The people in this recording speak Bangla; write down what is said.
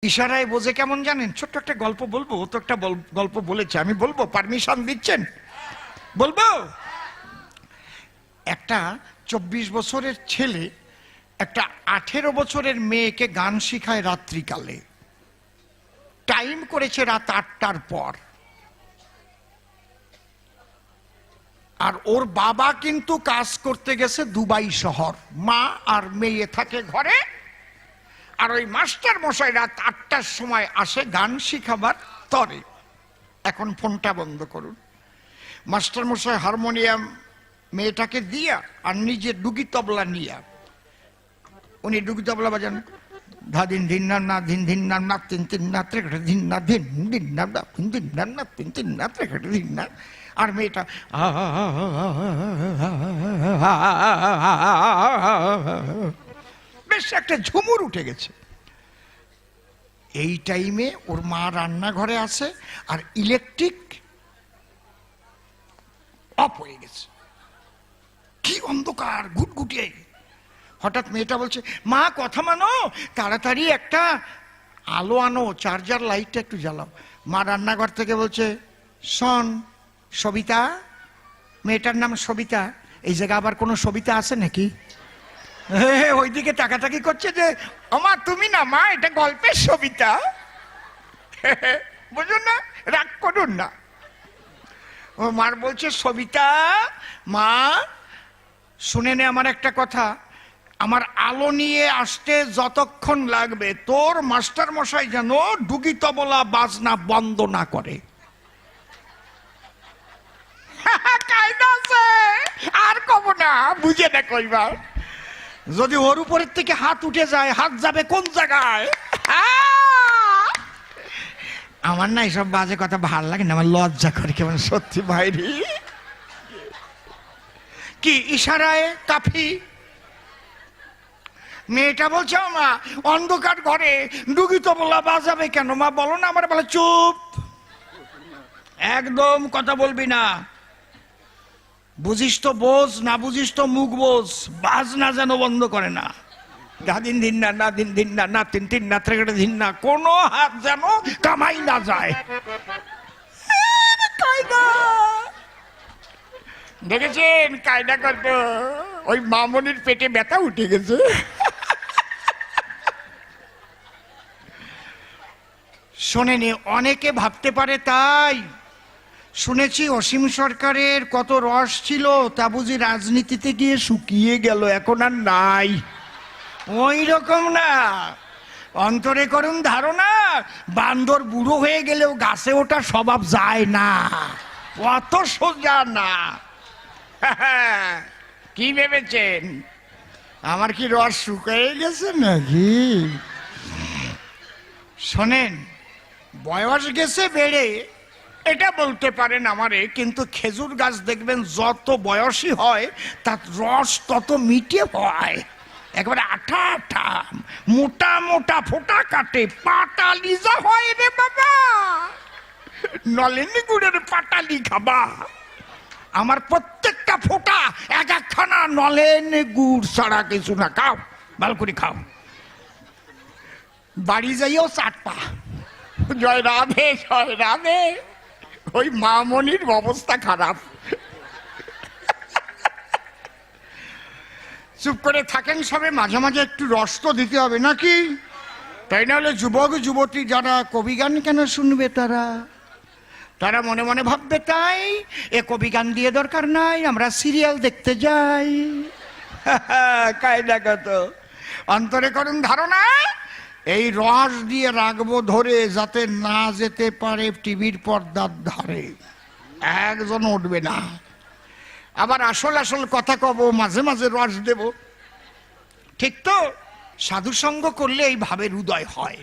ইশারায় বোঝে কেমন জানেন? ছোট্ট একটা গল্প বলবো। ও তো একটা গল্প বলেছে, আমি বলবো, পারমিশন দিচ্ছেন? বলবো। একটা 24 বছরের ছেলে একটা 18 বছরের মেয়েকে গান শিখায় রাত্রিকালে। টাইম করেছে রাত 8টার পর। আর ওর বাবা কিন্তু কাজ করতে গেছে দুবাই শহর, মা আর মেয়ে থাকে ঘরে। আর ওই মাস্টার মশাই রাত 8টার সময় আসে গান শিখাবার তরে। এখন ফোনটা বন্ধ করুন। মাস্টার মশাই হারমোনিয়াম মেয়েটাকে দিয়া আর নিজে ডুগি তবলা নিয়া, উনি ডুগি তবলা বাজান, ধা দিন ধিন না না ধিন ধিন না না তিন তিন না ত্রেকটে ধিন না ধিন দিন না না তিন দিন না না তিন তিন না ত্রেকটে ধিন না। আর মেয়েটা বেশ একটা ঝুমুর উঠে গেছে। এই টাইমে ওর মা রান্নাঘরে আছে আর ইলেকট্রিক অফ হয়ে গেছে। কি অন্ধকার, ঘুটঘুটিয়ে। হঠাৎ মেয়েটা বলছে, মা কথা মানো, তাড়াতাড়ি একটা আলো আনো, চার্জার লাইটটা একটু জ্বালাও। মা রান্নাঘর থেকে বলছে, শোন সবিতা, মেয়েটার নাম সবিতা, এই জায়গায় আবার কোনো সবিতা আছে নাকি? ওইদিকে তাকাতাকি করছে যে, আমা তুমি না মা, এটা গল্পের সবিতা, বুঝুন না, রাগ করুন না। ও মার বলছে, সবিতা মা শুনে নে আমার একটা কথা, আমার আলো নিয়ে আসতে যতক্ষণ লাগবে তোর মাস্টার মশাই যেন ডুগি তবলা বাজনা বন্ধ না করে। আর কব না, বুঝে না কইবার। যদি ওর উপরের থেকে হাত উঠে যায়, হাত যাবে কোন জায়গায়? আমার না এইসব বাজে কথা ভাল লাগে না, আমার লজ্জা করে কেমন, সত্যি ভাইরি। কি ইশারায় কাফি? মেয়েটা বলছে, মা অন্ধকার ঘরে ডুগি তবলা বাজাবে কেন? মা বলো না। আমার বলে, চুপ, একদম কথা বলবি না। বুঝিস তো বোঝ, না বুঝিস তো মুখ বোঝ। বাজনা যেন বন্ধ করে না। দিন দিন না না দিন দিন না না তিন তিন না ত্রেকটে দিন না, কোনো হাত যেন কামাই না যায়। দেখেছেন কায়দা করতো? ওই মামনির পেটে ব্যথা উঠে গেছে। শোনেনি, অনেকে ভাবতে পারে তাই। শুনেছি অসীম সরকারের কত রস ছিল, তা বুঝি রাজনীতিতে গিয়ে শুকিয়ে গেল, এখন আর নাই। ওই রকম না, অন্তরে করুন ধারণা, বান্দর বুড়ো হয়ে গেলেও গাছে ওঠা স্বভাব যায় না, অত সোজা না। কি ভেবেছেন আমার কি রস শুকিয়ে গেছে নাকি? শোনেন, বয়স গেছে বেড়ে এটা বলতে পারেন আমারে, কিন্তু খেজুর গাছ দেখবেন যত বয়সী হয় তার রস তত মিঠে হয়, একেবারে আঠা আঠা, মোটা মোটা ফোঁটা কাটে, পাটালি যা হয় রে বাবা। নলেনি গুড়ের পাটালি খাবা? আমার প্রত্যেকটা ফোঁটা এক একখানা নলেন গুড় ছাড়া কিছু না। খাও, ভালো করে খাও। বাড়ি যাইও চাটপা। জয় রাধে, জয় রাধে। ওই মামনির অবস্থা খারাপ। চুপ করে থাকেন সবে, মাঝে মাঝে একটু রস তো দিতে হবে নাকি? তাই না হলে যুবক যুবতী যারা কবি গান কেন শুনবে, তারা মনে মনে ভাববে, তাই এ কবি গান দিয়ে দরকার নাই, আমরা সিরিয়াল দেখতে যাই। কায়দা কত। অন্তরে করুন ধারণা, এই রস দিয়ে রাখবো ধরে, যাতে না যেতে পারে টিভির পর্দার ধারে, একজন উঠবে না। আবার আসল আসল কথা কব, মাঝে মাঝে রস দেব, ঠিক তো? সাধু সঙ্গ করলে এই ভাবের উদয় হয়।